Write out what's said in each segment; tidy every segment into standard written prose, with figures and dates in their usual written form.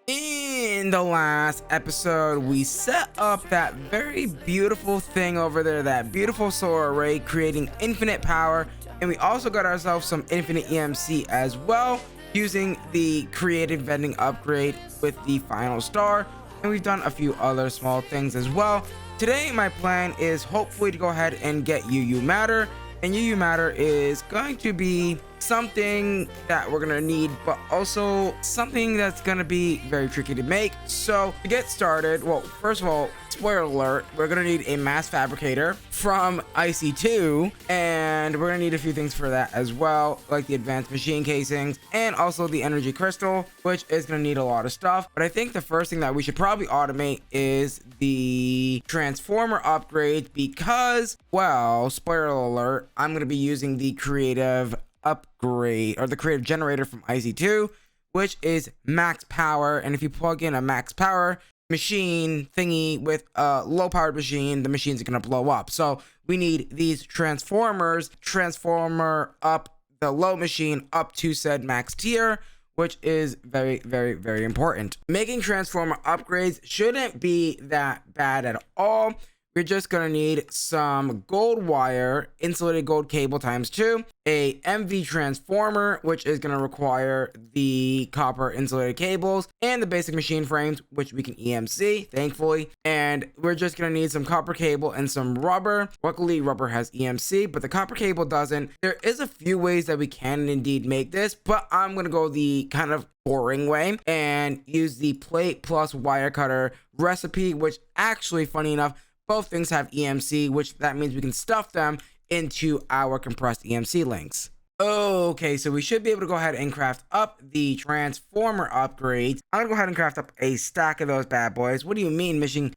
In the last episode, we set up that very beautiful thing over there, that beautiful solar array, creating infinite power, and we also got ourselves some infinite EMC as well, using the creative vending upgrade with the final star, and we've done a few other small things as well. Today, my plan is hopefully to go ahead and get UU Matter, and UU Matter is going to be something that we're gonna need, but also something that's gonna be very tricky to make. So to get started, well, first of all, spoiler alert, we're gonna need a mass fabricator from IC2, and we're gonna need a few things for that as well, like the advanced machine casings and also the energy crystal, which is gonna need a lot of stuff. But I think the first thing that we should probably automate is the transformer upgrade, because, well, spoiler alert, I'm gonna be using the creative upgrade or the creative generator from IC2, which is max power. And if you plug in a max power machine thingy with a low powered machine, the machines are going to blow up. So we need these transformers, transformer up the low machine up to said max tier, which is very, very, very important. Making transformer upgrades shouldn't be that bad at all. We're just gonna need some gold wire, insulated gold cable ×2, a MV transformer, which is gonna require the copper insulated cables, and the basic machine frames, which we can EMC, thankfully. And we're just gonna need some copper cable and some rubber. Luckily, rubber has EMC, but the copper cable doesn't. There is a few ways that we can indeed make this, but I'm gonna go the kind of boring way and use the plate plus wire cutter recipe, which actually, funny enough, both things have EMC, which that means we can stuff them into our compressed EMC links. Okay, so we should be able to go ahead and craft up the transformer upgrades. I'm gonna go ahead and craft up a stack of those bad boys. What do you mean missing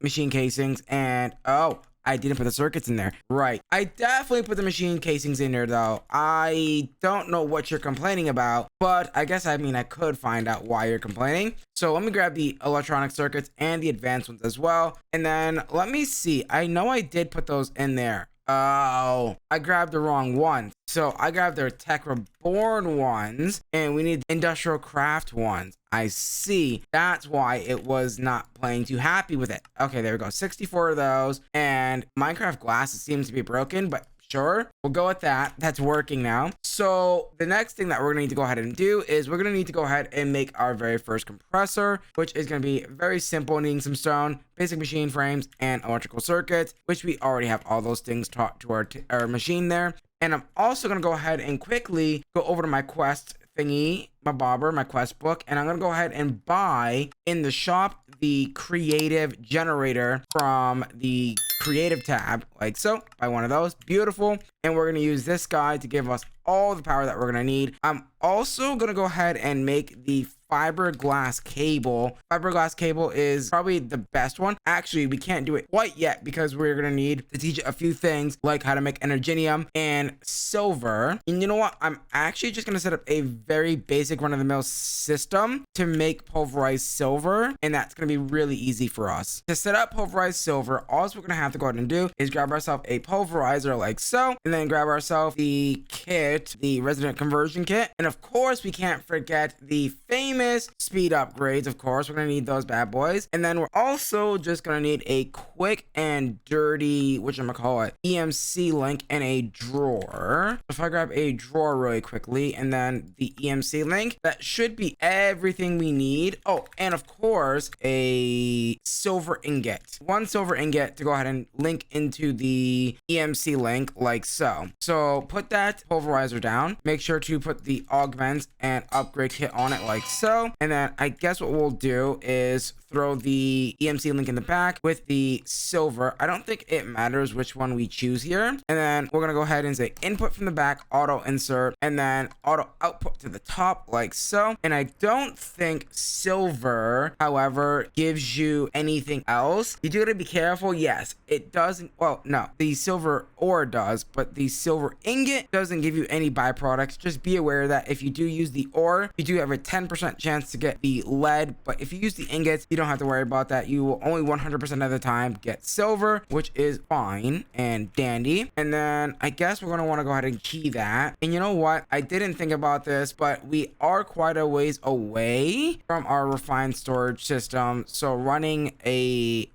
machine casings? And oh, I didn't put the circuits in there. Right. I definitely put the machine casings in there though. I don't know what you're complaining about, but I guess I could find out why you're complaining. So let me grab the electronic circuits and the advanced ones as well. And then let me see. I know I did put those in there. Oh, I grabbed the wrong ones. So I grabbed their Tech Reborn ones, and we need Industrial Craft ones. I see. That's why it was not playing too happy with it. Okay, there we go. 64 of those. And Minecraft glasses seems to be broken, but sure, we'll go with that. That's working now. So the next thing that we're gonna need to go ahead and do is we're gonna need to go ahead and make our very first compressor, which is gonna be very simple, needing some stone, basic machine frames, and electrical circuits, which we already have all those things taught to our machine there. And I'm also gonna go ahead and quickly go over to my quest thingy, my bobber, my quest book, and I'm gonna go ahead and buy in the shop the creative generator from the creative tab, like so. Buy one of those. Beautiful. And we're gonna use this guy to give us all the power that we're gonna need. I'm also gonna go ahead and make the fiberglass cable. Fiberglass cable is probably the best one. Actually, we can't do it quite yet because we're gonna need to teach a few things like how to make energinium and silver. And you know what? I'm actually just gonna set up a very basic run-of-the-mill system to make pulverized silver, and that's gonna be really easy for us. To set up pulverized silver, all we're gonna have to go ahead and do is grab ourselves a pulverizer like so, and then grab ourselves the kit, the resident conversion kit, and of course we can't forget the famous speed upgrades. Of course, we're gonna need those bad boys. And then we're also just gonna need a quick and dirty, whatchamacallit, EMC link and a drawer. If I grab a drawer really quickly and then the EMC link, that should be everything we need. Oh, and of course, a silver ingot. One silver ingot to go ahead and link into the EMC link like so. So put that pulverizer down. Make sure to put the augments and upgrade kit on it like so. And then I guess what we'll do is throw the EMC link in the back with the silver. I don't think it matters which one we choose here. And then we're gonna go ahead and say input from the back, auto insert, and then auto output to the top like so. And I don't think silver, however, gives you anything else. You do gotta be careful. Yes, it doesn't. Well, no, the silver ore does, but the silver ingot doesn't give you any byproducts. Just be aware that if you do use the ore, you do have a 10% 50% chance to get the lead, but if you use the ingots, you don't have to worry about that. You will only 100% of the time get silver, which is fine and dandy. And then I guess we're going to want to go ahead and key that. And you know what? I didn't think about this, but we are quite a ways away from our refined storage system. So running a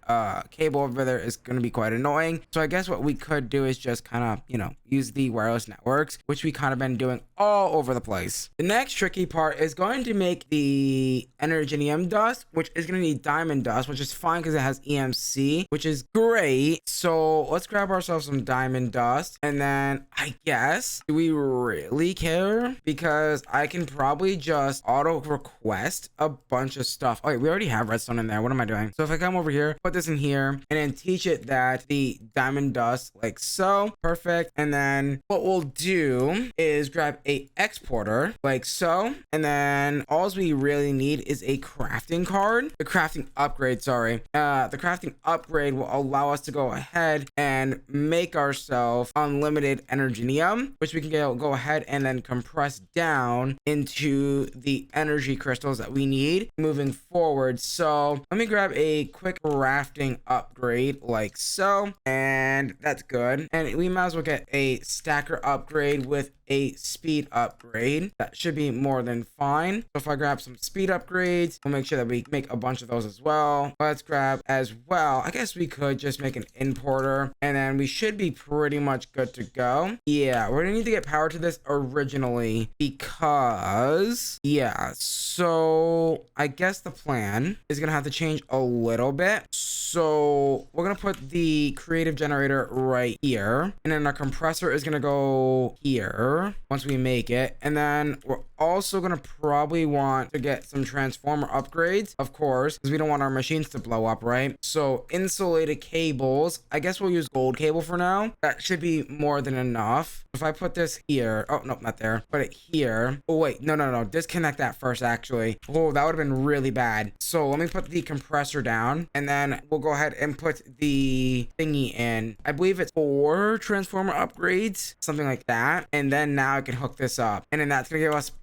cable over there is going to be quite annoying. So I guess what we could do is just kind of, you know, use the wireless networks, which we kind of been doing all over the place. The next tricky part is going to make the energinium dust, which is going to need diamond dust, which is fine because it has EMC, which is great. So let's grab ourselves some diamond dust. And then I guess, do we really care? Because I can probably just auto request a bunch of stuff. Oh, wait, we already have redstone in there. What am I doing? So if I come over here, put this in here, and then teach it that the diamond dust like so. Perfect. And then what we'll do is grab a exporter like so. And then all we really need is a crafting card. The crafting upgrade, sorry. The crafting upgrade will allow us to go ahead and make ourselves unlimited energinium, which we can go ahead and then compress down into the energy crystals that we need moving forward. So let me grab a quick crafting upgrade like so, and that's good. And we might as well get a stacker upgrade with a speed upgrade. That should be more than fine. So if I grab some speed upgrades, we'll make sure that we make a bunch of those as well. Let's grab as well, I guess we could just make an importer, and then we should be pretty much good to go. Yeah, we're gonna need to get power to this originally because, yeah, so I guess the plan is gonna have to change a little bit. So we're gonna put the creative generator right here, and then our compressor is gonna go here once we make it. And then we're also gonna probably want to get some transformer upgrades, of course, because we don't want our machines to blow up, right? So insulated cables, I guess we'll use gold cable for now. That should be more than enough. If I put this here, oh no, not there, put it here. Oh wait, no, disconnect that first actually. Oh, that would have been really bad. So let me put the compressor down, and then we'll go ahead and put the thingy in. I believe it's 4 transformer upgrades, something like that. And then now I can hook this up, and then that's gonna give us the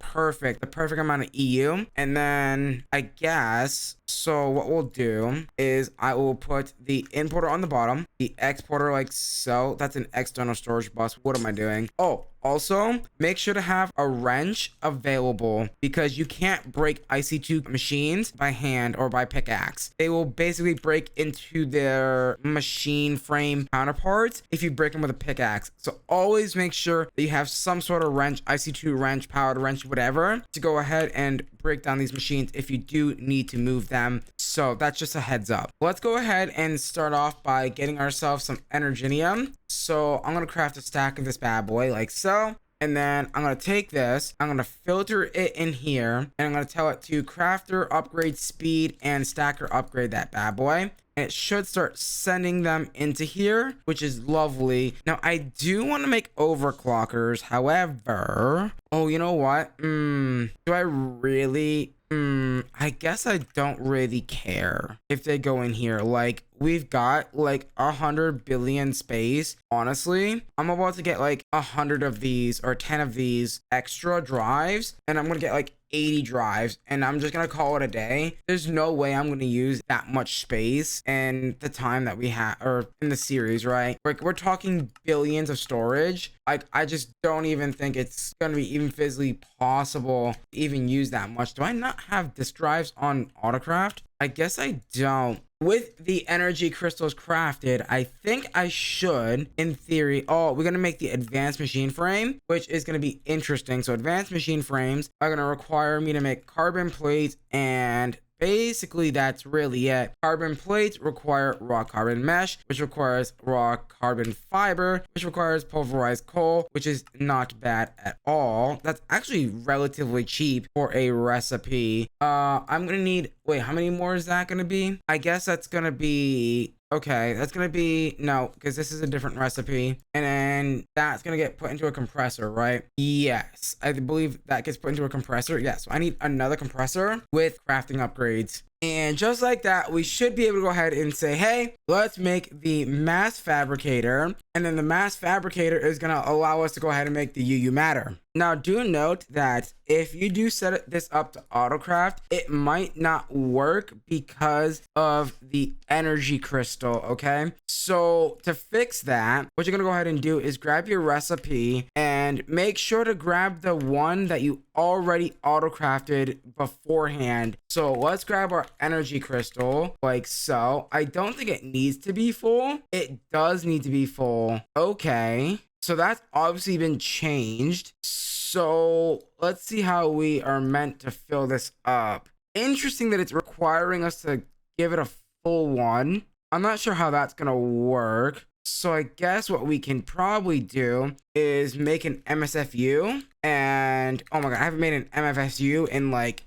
perfect amount of EU. And then I guess, so what we'll do is I will put the importer on the bottom, the exporter like so. That's an external storage bus. What am I doing? Oh, also make sure to have a wrench available, because you can't break IC2 machines by hand or by pickaxe. They will basically break into their machine frame counterparts if you break them with a pickaxe. So always make sure that you have some sort of wrench, IC2 wrench, powered wrench, whatever, to go ahead and break down these machines if you do need to move them. So that's just a heads up. Let's go ahead and start off by getting ourselves some energinium. So I'm gonna craft a stack of this bad boy like so. And then I'm going to take this, I'm going to filter it in here, and I'm going to tell it to crafter upgrade speed and stacker upgrade that bad boy. And it should start sending them into here, which is lovely. Now, I do want to make overclockers. However, oh, you know what? Do I really? I guess I don't really care if they go in here. Like, we've got like 100 billion space. Honestly, I'm about to get like 100 of these or 10 of these extra drives, and I'm gonna get like 80 drives, and I'm just gonna call it a day. There's no way I'm gonna use that much space in the time that we have, or in the series, right? Like, we're talking billions of storage. Like, I just don't even think it's gonna be even physically possible to even use that much. Do I not have disk drives on Autocraft? I guess I don't. With the energy crystals crafted, I think I should, in theory, oh, we're going to make the advanced machine frame, which is going to be interesting. So advanced machine frames are going to require me to make carbon plates, and basically that's really it. Carbon plates require raw carbon mesh, which requires raw carbon fiber, which requires pulverized coal, which is not bad at all. That's actually relatively cheap for a recipe. I'm gonna need, wait, how many more is that gonna be? I guess that's gonna be, okay, that's gonna be, no, because this is a different recipe, and then that's gonna get put into a compressor, right? Yes, I believe that gets put into a compressor. Yes, so I need another compressor with crafting upgrades. And just like that, we should be able to go ahead and say, hey, let's make the mass fabricator. And then the mass fabricator is going to allow us to go ahead and make the UU matter. Now, do note that if you do set this up to autocraft, it might not work because of the energy crystal, okay? So to fix that, what you're going to go ahead and do is grab your recipe and make sure to grab the one that you already autocrafted beforehand. So let's grab our energy crystal like so. I don't think it needs to be full. It does need to be full. Okay. So that's obviously been changed. So let's see how we are meant to fill this up. Interesting that it's requiring us to give it a full one. I'm not sure how that's gonna work. So I guess what we can probably do is make an MSFU. And oh my god, I haven't made an MFSU in like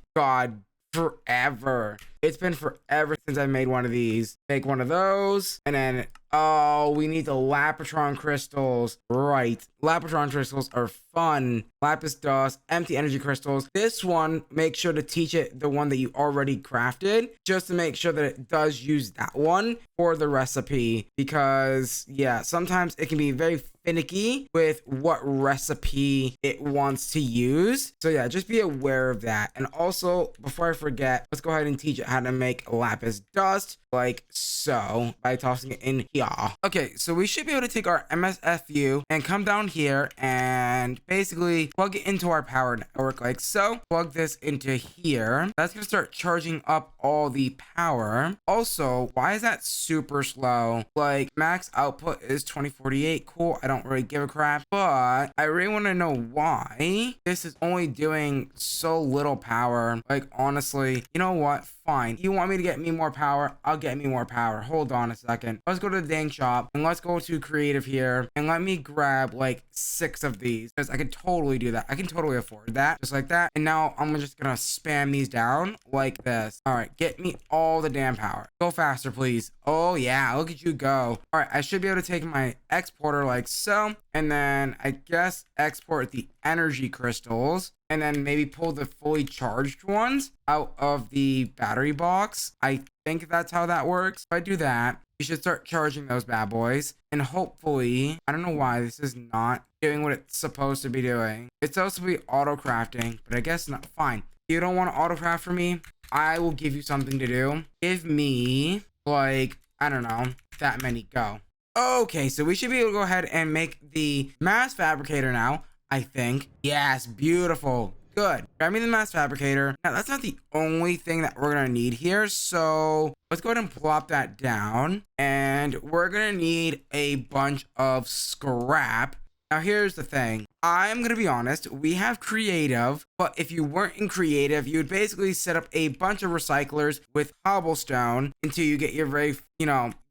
forever. It's been forever since I made one of these. Make one of those, and then oh, we need the Lapotron crystals. Right, Lapotron crystals are fun. Lapis dust, empty energy crystals. This one, make sure to teach it the one that you already crafted, just to make sure that it does use that one for the recipe. Because yeah, sometimes it can be very finicky with what recipe it wants to use. So yeah, just be aware of that. And also, before I forget, let's go ahead and teach it how to make lapis dust like so by tossing it in here. Okay, so we should be able to take our MSFU and come down here and basically plug it into our power network like so. Plug this into here. That's gonna start charging up all the power. Also, why is that super slow? Like max output is 2048. Cool, I don't really give a crap, but I really want to know why this is only doing so little power. Like honestly, you know what? Fine. You want me to get me more power? I'll get me more power. Hold on a second. Let's go to the dang shop and let's go to creative here and let me grab like 6 of these because I can totally do that. I can totally afford that just like that. And now I'm just gonna spam these down like this. All right, get me all the damn power. Go faster, please. Oh yeah, look at you go. All right, I should be able to take my exporter like so, and then I guess export the energy crystals, and then maybe pull the fully charged ones out of the battery box. I think that's how that works. If I do that, you should start charging those bad boys. And hopefully, I don't know why this is not doing what it's supposed to be doing. It's supposed to be auto crafting, but I guess not. Fine. You don't want to auto craft for me? I will give you something to do. Give me like, I don't know, that many. Go. Okay, so we should be able to go ahead and make the mass fabricator now, I think. Yes, beautiful. Good. Grab me the mass fabricator. Now, that's not the only thing that we're going to need here. So let's go ahead and plop that down. And we're going to need a bunch of scrap. Now, here's the thing. I'm going to be honest. We have creative, but if you weren't in creative, you would basically set up a bunch of recyclers with cobblestone until you get your very,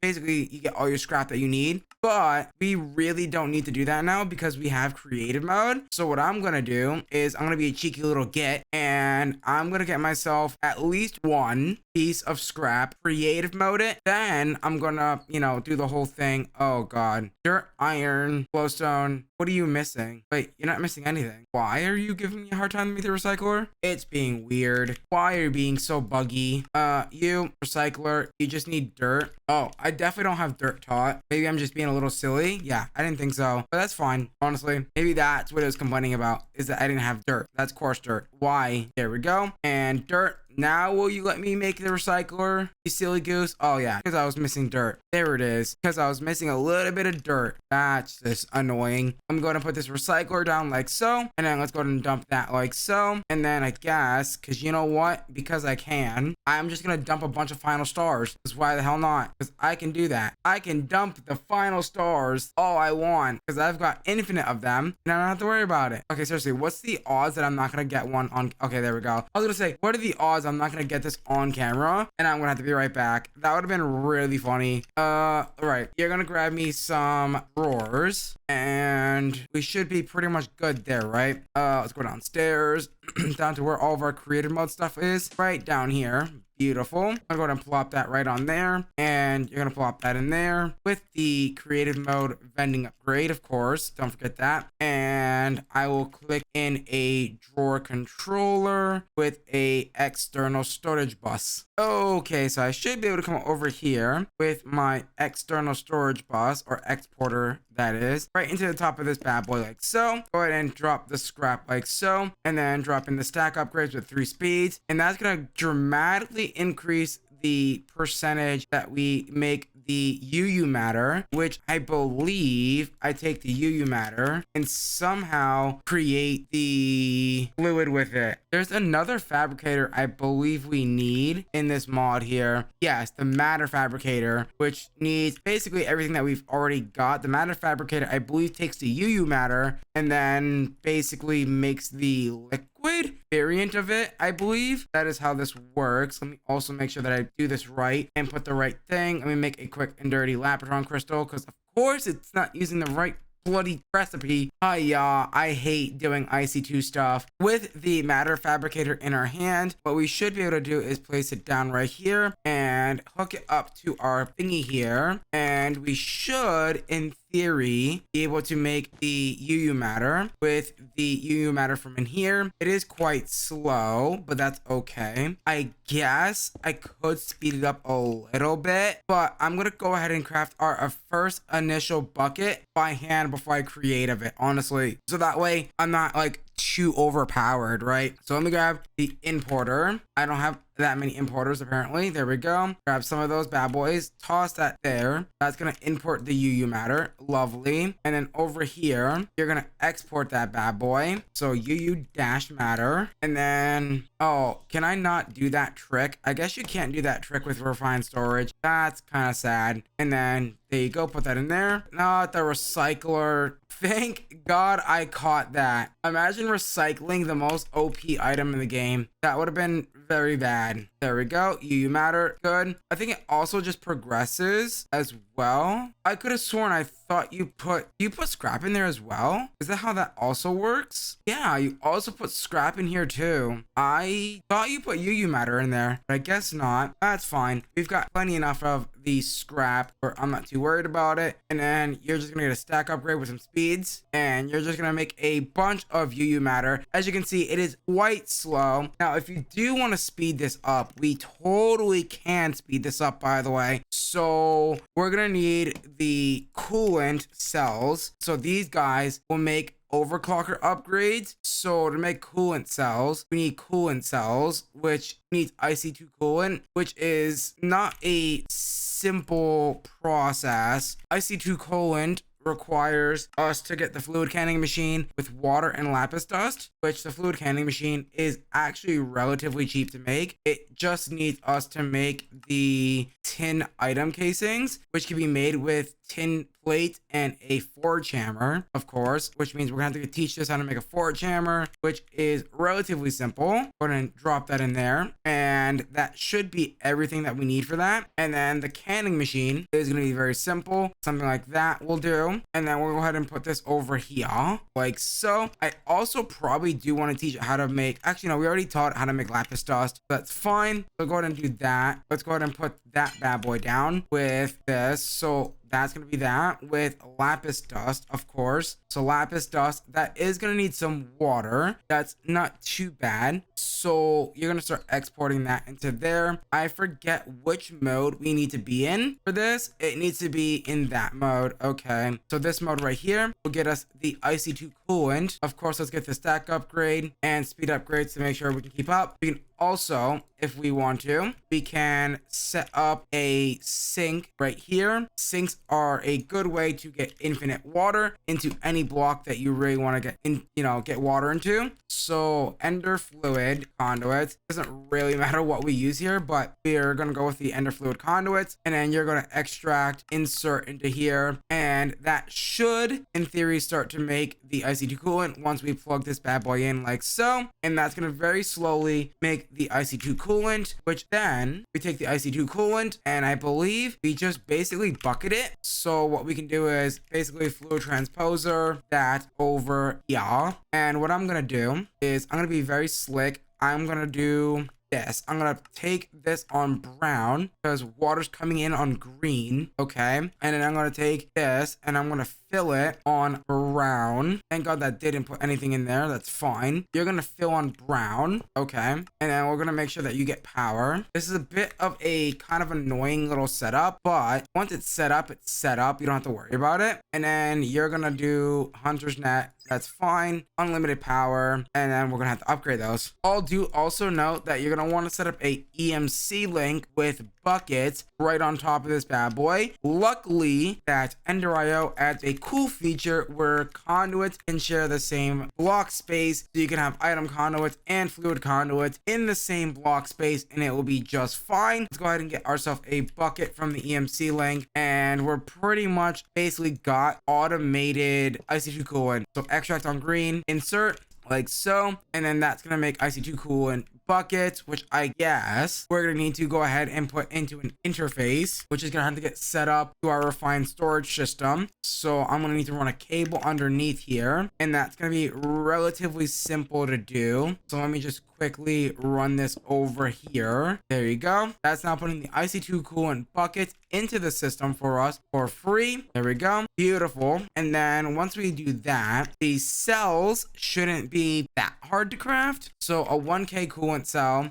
basically you get all your scrap that you need. But we really don't need to do that now because we have creative mode. So what I'm going to do is I'm going to be a cheeky little git and I'm going to get myself at least one piece of scrap, creative mode it. Then I'm going to, do the whole thing. Oh God. Dirt, iron, glowstone. What are you missing? Wait, you're not missing anything. Why are you giving me a hard time to meet the recycler? It's being weird. Why are you being so buggy? You, recycler, you just need dirt. Oh, I definitely don't have dirt taught. Maybe I'm just being a little silly. Yeah, I didn't think so. But that's fine, honestly. Maybe that's what it was complaining about, is that I didn't have dirt. That's coarse dirt. Why? There we go. And dirt. Now will you let me make the recycler, you silly goose? Oh yeah, because I was missing dirt. There it is. Because I was missing a little bit of dirt. That's just annoying. I'm going to put this recycler down like so. And then let's go ahead and dump that like so. And then I guess, because you know what? Because I can, I'm just going to dump a bunch of final stars. Because why the hell not? Because I can do that. I can dump the final stars all I want. Because I've got infinite of them. And I don't have to worry about it. Okay, seriously, what's the odds that I'm not going to get one on... Okay, there we go. I was going to say, what are the odds I'm not going to get this on camera? And I'm going to have to be right back. That would have been really funny. Right. You're going to grab me some drawers. And we should be pretty much good there, right? Let's go downstairs. Down to where all of our creative mode stuff is. Right down here. Beautiful. I'm gonna go ahead and plop that right on there, and you're gonna plop that in there with the creative mode vending upgrade, of course. Don't forget that. And I will click in a drawer controller with a external storage bus. Okay, so I should be able to come over here with my external storage bus, or exporter that is, right into the top of this bad boy like so. Go ahead and drop the scrap like so, and then drop in the stack upgrades with 3 speeds, and that's gonna dramatically increase the percentage that we make the UU matter, which I believe I take the UU matter and somehow create the fluid with it. There's another fabricator I believe we need in this mod here. Yes, the matter fabricator, which needs basically everything that we've already got. The matter fabricator, I believe, takes the UU matter and then basically makes the liquid variant of it. I believe that is how this works. Let me also make sure that I do this right and put the right thing. Let me make a quick and dirty Lapatron crystal, because of course it's not using the right bloody recipe. I hate doing IC2 stuff with the matter fabricator in our hand. What we should be able to do is place it down right here and hook it up to our thingy here, and we should, in theory, be able to make the UU matter with the UU matter from in here. It is quite slow, but that's okay. I guess I could speed it up a little bit, but I'm gonna go ahead and craft our first initial bucket by hand before I create of it, honestly, so that way I'm not like too overpowered, right? So let me grab the importer. I don't have that many importers apparently. There we go. Grab some of those bad boys, toss that there. That's gonna import the UU matter. Lovely. And then over here you're gonna export that bad boy, so UU dash matter. And then, oh, can I not do that trick? I guess you can't do that trick with refined storage. That's kind of sad. And then there you go, put that in there. Not the recycler. Thank God I caught that. Imagine recycling the most OP item in the game. That would have been very bad. There we go. UU matter. Good. I think it also just progresses as well. I could have sworn I thought you put scrap in there as well. Is that how that also works? Yeah, you also put scrap in here too. I thought you put UU matter in there, but I guess not. That's fine. We've got plenty enough of the scrap where I'm not too worried about it. And then you're just gonna get a stack upgrade with some speeds, and you're just gonna make a bunch of UU matter. As you can see, it is quite slow. Now, if you do want to speed this up, we totally can speed this up, by the way. So we're gonna need the coolant cells. So these guys will make overclocker upgrades. So to make coolant cells, we need coolant cells, which needs IC2 coolant, which is not a simple process. IC2 coolant requires us to get the fluid canning machine with water and lapis dust, which the fluid canning machine is actually relatively cheap to make. It just needs us to make the tin item casings, which can be made with tin plate and a forge hammer, of course, which means we're gonna have to teach us how to make a forge hammer, which is relatively simple. Go ahead and drop that in there, and that should be everything that we need for that. And then the canning machine is gonna be very simple. Something like that will do. And then we'll go ahead and put this over here like so. I also probably do want to teach it how to make, actually no, we already taught how to make lapis dust. So that's fine. So go ahead and do that. Let's go ahead and put that bad boy down with this. So that's going to be that with lapis dust, of course. So lapis dust, that is going to need some water. That's not too bad. So you're going to start exporting that into there. I forget which mode we need to be in for this. It needs to be in that mode. Okay. So this mode right here will get us the IC2 coolant. Of course, let's get the stack upgrade and speed upgrades to make sure we can keep up. We can also, if we want to, we can set up a sink right here. Sinks are a good way to get infinite water into any block that you really want to get in, get water into. So ender fluid conduits, doesn't really matter what we use here, but we're going to go with the ender fluid conduits, and then you're going to extract, insert into here, and that should in theory start to make the IC2 coolant once we plug this bad boy in like so. And that's going to very slowly make the IC2 coolant, which then we take the IC2 coolant and I believe we just basically bucket it. So what we can do is basically fluid transposer that over here. And what I'm going to do is I'm going to be very slick. I'm going to do this. I'm gonna take this on brown because water's coming in on green. Okay. And then I'm gonna take this and I'm gonna fill it on brown. Thank God that didn't put anything in there. That's fine. You're gonna fill on brown. Okay. And then we're gonna make sure that you get power. This is a bit of a kind of annoying little setup, but once it's set up, it's set up. You don't have to worry about it. And then you're gonna do Hunter's Net. That's fine. Unlimited power. And then we're gonna have to upgrade those. I'll do also note that you're gonna want to set up a EMC link with buckets right on top of this bad boy. Luckily, that Ender.io adds a cool feature where conduits can share the same block space, so you can have item conduits and fluid conduits in the same block space, and it will be just fine. Let's go ahead and get ourselves a bucket from the EMC link, and we're pretty much basically got automated IC2 coolant. So extract on green, insert like so, and then that's gonna make IC2 coolant buckets, which I guess we're gonna need to go ahead and put into an interface, which is gonna have to get set up to our refined storage system. So I'm gonna need to run a cable underneath here, and that's gonna be relatively simple to do. So let me just quickly run this over here. There you go. That's now putting the IC2 coolant buckets into the system for us for free. There we go. Beautiful. And then once we do that, the cells shouldn't be that hard to craft. So a 1K coolant cell.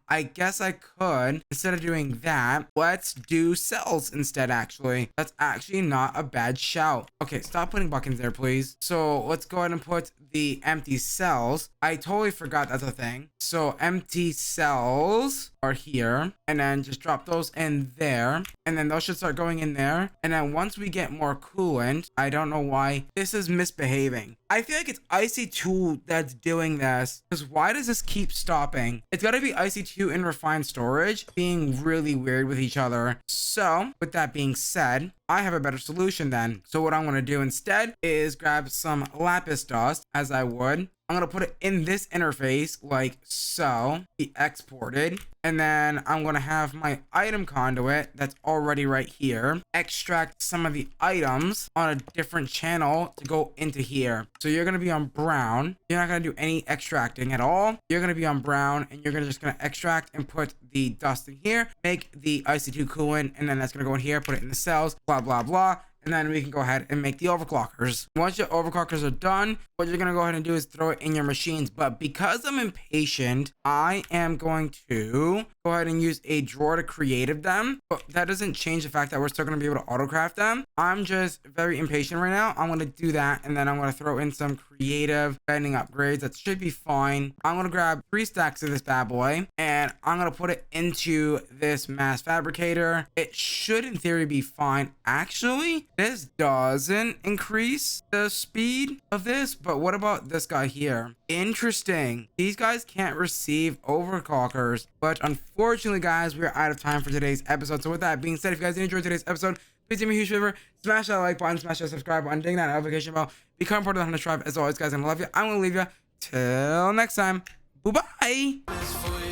I guess I could, instead of doing that, let's do cells instead, actually. That's actually not a bad shout. Okay, stop putting buckets there, please. So let's go ahead and put the empty cells. I totally forgot that's a thing. So empty cells are here, and then just drop those in there, and then those should start going in there. And then once we get more coolant, I don't know why this is misbehaving. I feel like it's IC2 that's doing this, because why does this keep stopping? It's got to be IC2 in refined storage being really weird with each other. So with that being said, I have a better solution then. So what I'm going to do instead is grab some lapis dust, as I would. I'm going to put it in this interface like so, be exported. And then I'm going to have my item conduit that's already right here, extract some of the items on a different channel to go into here. So you're going to be on brown. You're not going to do any extracting at all. You're going to be on brown, and you're just going to extract and put the dust in here, make the IC2 coolant, and then that's going to go in here, put it in the cells, blah, blah, blah. And then we can go ahead and make the overclockers. Once your overclockers are done, what you're going to go ahead and do is throw it in your machines. But because I'm impatient, I am going to go ahead and use a drawer to create them. But that doesn't change the fact that we're still going to be able to autocraft them. I'm just very impatient right now. I'm going to do that, and then I'm going to throw in some creative bending upgrades. That should be fine. I'm going to grab 3 stacks of this bad boy, and I'm going to put it into this mass fabricator. It should, in theory, be fine. Actually, this doesn't increase the speed of this, but what about this guy here? Interesting. These guys can't receive overclockers, but unfortunately, guys, we're out of time for today's episode. So with that being said, if you guys enjoyed today's episode, please do me a huge favor, smash that like button, smash that subscribe button, ding that notification bell, become part of the Hunterx tribe. As always, guys, I'm gonna love you. I'm gonna leave you till next time. Bye bye.